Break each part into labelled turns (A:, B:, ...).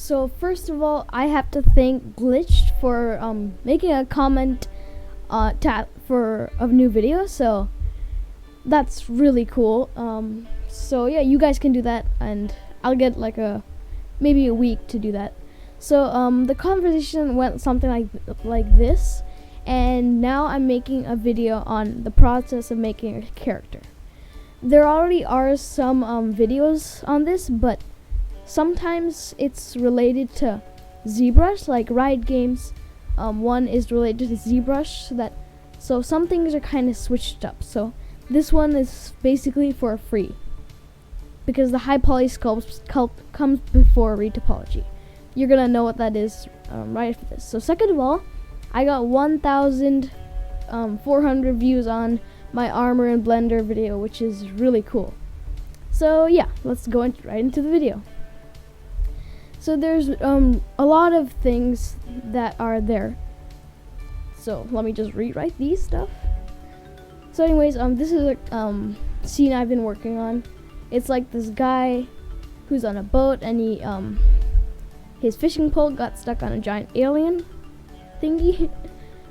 A: So first of all, I have to thank Glitched for making a comment for a new video. So that's really cool. So yeah, you guys can do that, and I'll get like maybe a week to do that. So the conversation went something like this, and now I'm making a video on the process of making a character. There already are some videos on this, but sometimes it's related to ZBrush, like Riot Games. One is related to ZBrush, so some things are kind of switched up. So this one is basically for free because the high poly sculpt comes before retopology. You're gonna know what that is right after this. So second of all, I got 1,400 views on my Armor in Blender video, which is really cool. So yeah, let's go right into the video. So there's a lot of things that are there. So let me just rewrite these stuff. So anyways, this is a scene I've been working on. It's like this guy who's on a boat, and his fishing pole got stuck on a giant alien thingy.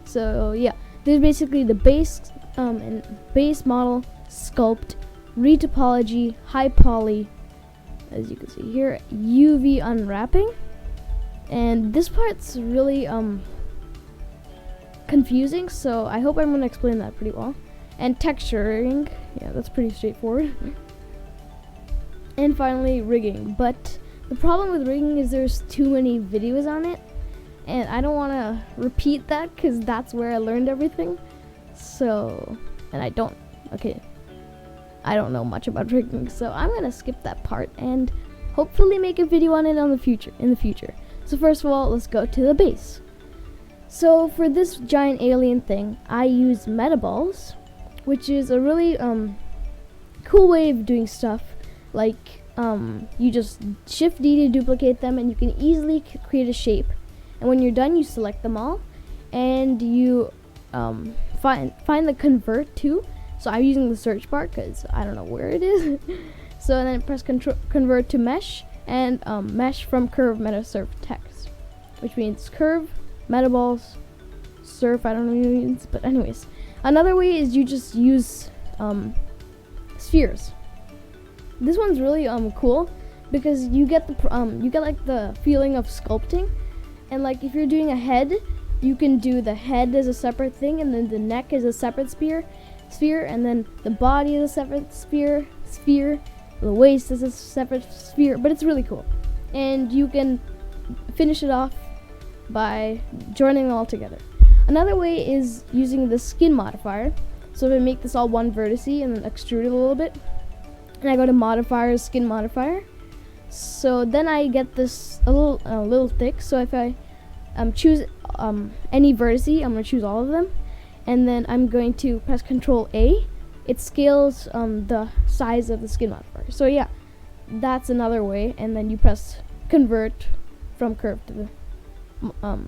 A: So yeah, there's basically the base model, sculpt, retopology, high poly, as you can see here, UV unwrapping, and this part's really confusing, so I hope I'm going to explain that pretty well. And texturing, yeah, that's pretty straightforward. And finally, rigging. But the problem with rigging is there's too many videos on it, and I don't want to repeat that because that's where I learned everything. So, and I don't know much about rigging, so I'm going to skip that part and hopefully make a video on it in the future. So first of all, let's go to the base. So for this giant alien thing, I use metaballs, which is a really cool way of doing stuff. Like you just Shift D to duplicate them, and you can easily create a shape. And when you're done, you select them all, and you find the convert to. So I'm using the search bar because I don't know where it is. So then press convert to mesh, and mesh from curve meta surf text, which means curve, metaballs, surf. I don't know what it means, but anyways, another way is you just use spheres. This one's really cool because you get like the feeling of sculpting, and like if you're doing a head, you can do the head as a separate thing, and then the neck is a separate sphere, and then the body is a separate sphere, the waist is a separate sphere, but it's really cool. And you can finish it off by joining them all together. Another way is using the skin modifier. So if I make this all one vertex and then extrude it a little bit, and I go to modifiers, skin modifier, so then I get this a little thick. So if I choose any vertex, I'm going to choose all of them, and then I'm going to press Control A. It scales the size of the skin modifier. So yeah, that's another way. And then you press convert from curve to a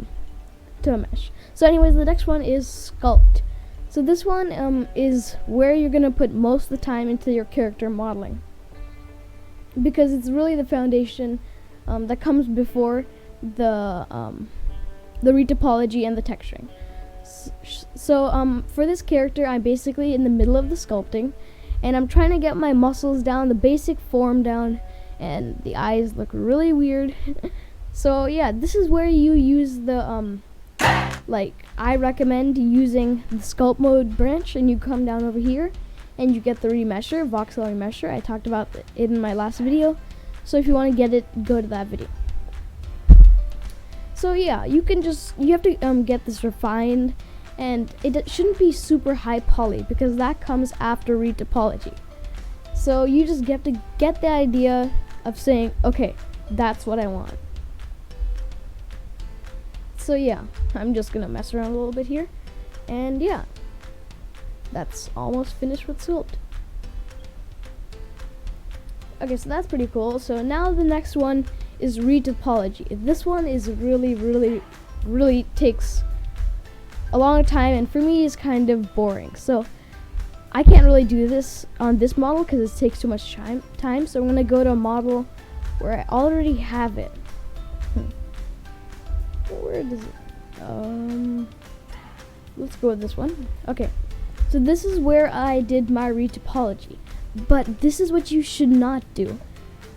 A: mesh. So anyways, the next one is sculpt. So this one is where you're gonna put most of the time into your character modeling, because it's really the foundation that comes before the retopology and the texturing. So for this character, I'm basically in the middle of the sculpting, and I'm trying to get my muscles down, the basic form down, and the eyes look really weird. So yeah, this is where you use the I recommend using the sculpt mode branch, and you come down over here and you get the remesher, voxel remesher. I talked about it in my last video, so if you want to get it, go to that video. So yeah, you have to get this refined, and it shouldn't be super high poly because that comes after retopology. So you just have to get the idea of saying, okay, that's what I want. So yeah, I'm just gonna mess around a little bit here, and yeah, that's almost finished with sculpt. Okay, so that's pretty cool. So now the next one is retopology. This one is really takes a long time, and for me is kind of boring. So I can't really do this on this model because it takes too much time. So I'm gonna go to a model where I already have it. where does it, let's go with this one. Okay, so this is where I did my retopology, but this is what you should not do.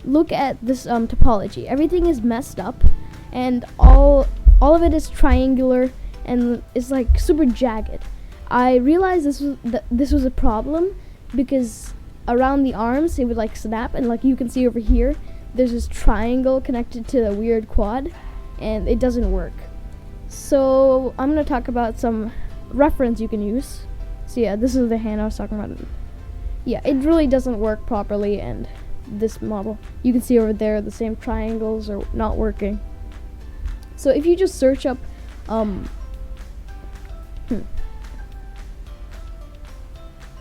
A: Look at this topology. Everything is messed up, and all of it is triangular and it's like super jagged. I realized this was a problem because around the arms it would like snap, and like you can see over here there's this triangle connected to the weird quad, and it doesn't work. So I'm gonna talk about some reference you can use. So yeah, this is the hand I was talking about. Yeah, it really doesn't work properly, and this model, you can see over there the same triangles are not working. So if you just search up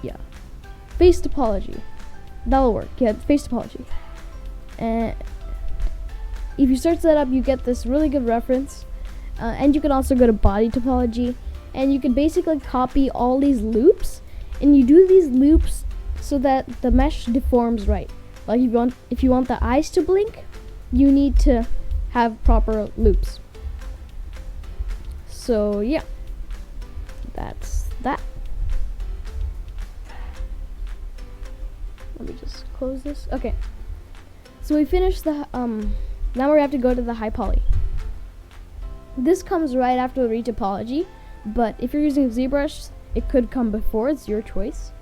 A: yeah, face topology, that'll work. Yeah, face topology. And if you search that up, you get this really good reference. And you can also go to body topology, and you can basically copy all these loops, and you do these loops so that the mesh deforms right. Like if you want the eyes to blink, you need to have proper loops. So yeah, that's that. Let me just close this. Okay, so we finished the now we have to go to the high poly. This comes right after the retopology, but if you're using ZBrush, it could come before. It's your choice.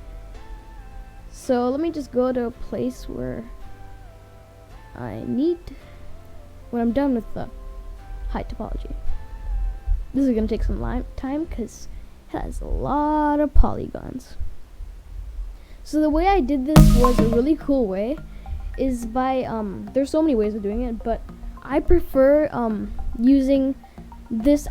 A: So let me just go to a place where when I'm done with the high topology. This is going to take some time because it has a lot of polygons. So the way I did this was a really cool way, is by, there's so many ways of doing it, but I prefer using this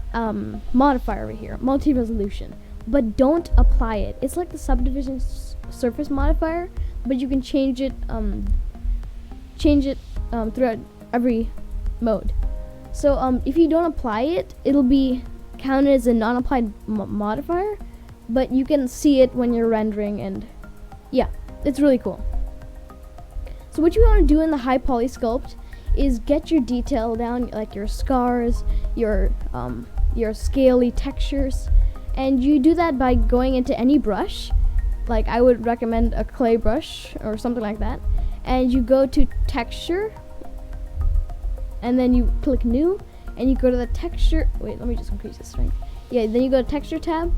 A: modifier over here, multi-resolution, but don't apply it. It's like the subdivision surface modifier, but you can change it throughout every mode. So if you don't apply it, it'll be counted as a non-applied modifier, but you can see it when you're rendering, and yeah, it's really cool. So what you want to do in the high poly sculpt is get your detail down, like your scars, your scaly textures, and you do that by going into any brush. Like I would recommend a clay brush or something like that, and you go to texture, and then you click new, and you go to the texture. Wait, let me just increase the strength. Yeah, then you go to texture tab,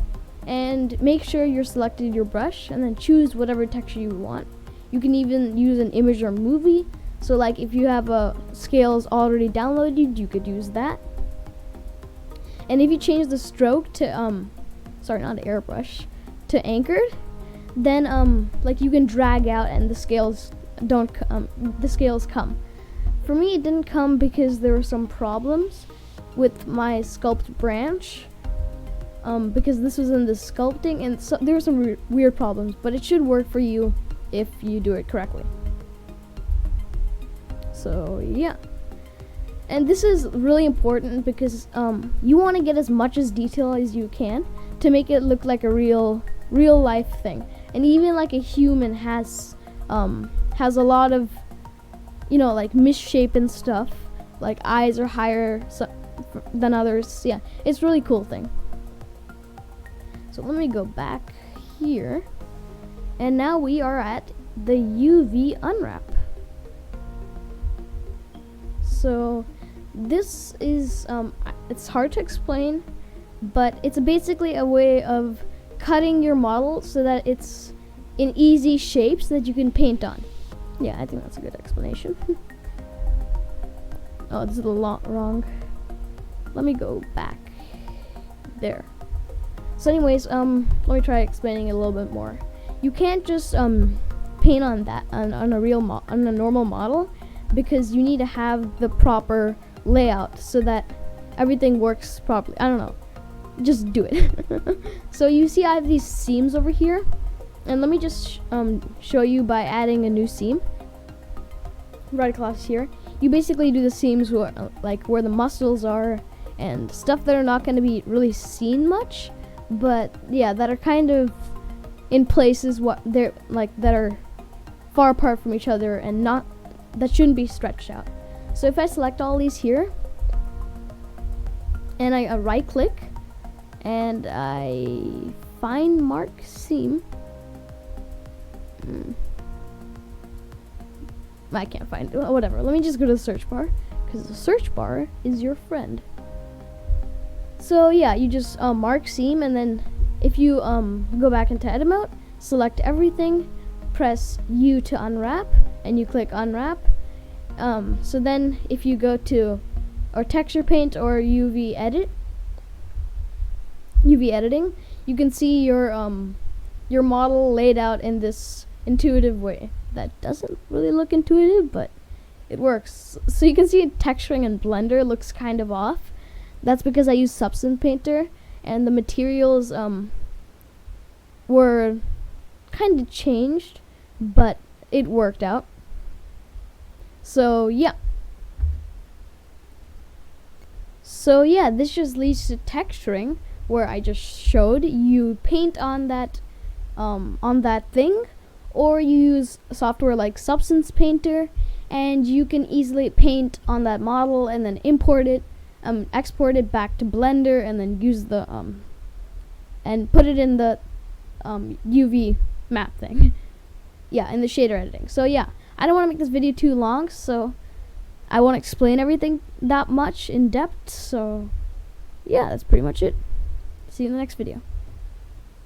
A: and make sure you're selected your brush, and then choose whatever texture you want. You can even use an image or movie. So like if you have scales already downloaded, you could use that. And if you change the stroke to sorry, not airbrush, to anchored, then like you can drag out and the scales come. For me, it didn't come because there were some problems with my sculpt branch, because this was in the sculpting, and so there were some weird problems, but it should work for you if you do it correctly. So yeah, and this is really important because you want to get as much as detail as you can to make it look like a real life thing. And even like a human has a lot of, you know, like misshapen stuff, like eyes are higher than others. Yeah, it's a really cool thing. So let me go back here, and now we are at the UV unwrap. So this is it's hard to explain, but it's basically a way of cutting your model so that it's in easy shapes that you can paint on. Yeah, I think that's a good explanation. Oh, this is a lot wrong. Let me go back there. So anyways, let me try explaining it a little bit more. You can't just paint on that on a normal model, because you need to have the proper layout so that everything works properly. I don't know, just do it. So you see I have these seams over here, and let me just show you by adding a new seam right across here. You basically do the seams where the muscles are and stuff that are not going to be really seen much, but yeah, that are kind of in places that are far apart from each other and that shouldn't be stretched out. So if I select all these here, and I right click and I find Mark Seam. I can't find it. Whatever. Let me just go to the search bar, because the search bar is your friend. So yeah, you just mark seam, and then if you go back into edit mode, select everything, press U to unwrap, and you click unwrap. So then if you go to or texture paint or UV editing, you can see your model laid out in this intuitive way. That doesn't really look intuitive, but it works. So you can see texturing in Blender looks kind of off. That's because I use Substance Painter, and the materials were kind of changed, but it worked out. So yeah. This just leads to texturing, where I just showed you paint on that thing, or you use software like Substance Painter, and you can easily paint on that model and then import it, export it back to Blender, and then use the and put it in the UV map thing. Yeah, in the shader editing. So yeah, I don't want to make this video too long, so I won't explain everything that much in depth. So yeah, that's pretty much it. See you in the next video.